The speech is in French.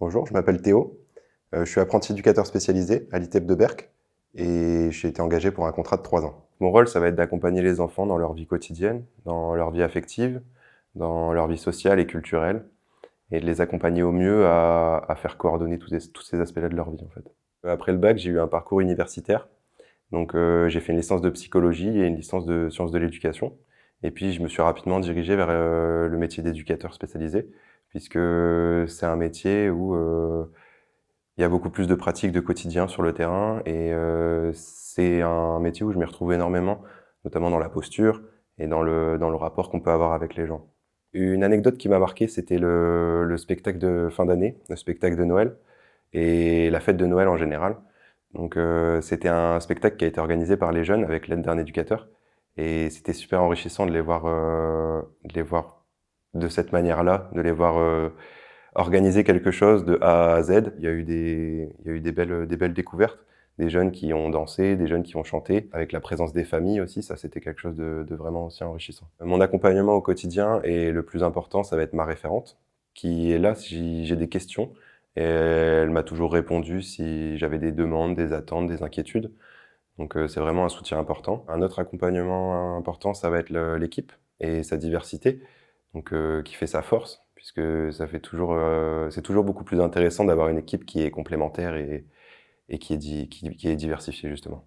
Bonjour, je m'appelle Théo. Je suis apprenti éducateur spécialisé à l'ITEP de Berck et j'ai été engagé pour un contrat de 3 ans. Mon rôle, ça va être d'accompagner les enfants dans leur vie quotidienne, dans leur vie affective, dans leur vie sociale et culturelle, et de les accompagner au mieux à faire coordonner tous ces aspects-là de leur vie, en fait. Après le bac, j'ai eu un parcours universitaire. Donc j'ai fait une licence de psychologie et une licence de sciences de l'éducation. Et puis je me suis rapidement dirigé vers le métier d'éducateur spécialisé, puisque c'est un métier où il y a beaucoup plus de pratiques de quotidien sur le terrain et c'est un métier où je m'y retrouve énormément, notamment dans la posture et dans le rapport qu'on peut avoir avec les gens. Une anecdote qui m'a marqué, c'était le spectacle de fin d'année, le spectacle de Noël et la fête de Noël en général. Donc c'était un spectacle qui a été organisé par les jeunes avec l'aide d'un éducateur et c'était super enrichissant de les voir de cette manière-là, de les voir organiser quelque chose de A à Z. Il y a eu des belles découvertes, des jeunes qui ont dansé, des jeunes qui ont chanté, avec la présence des familles aussi, ça c'était quelque chose de vraiment aussi enrichissant. Mon accompagnement au quotidien et le plus important, ça va être ma référente, qui est là si j'ai des questions, et elle m'a toujours répondu si j'avais des demandes, des attentes, des inquiétudes. Donc c'est vraiment un soutien important. Un autre accompagnement important, ça va être l'équipe et sa diversité, donc qui fait sa force, puisque c'est toujours beaucoup plus intéressant d'avoir une équipe qui est complémentaire et qui est diversifiée justement.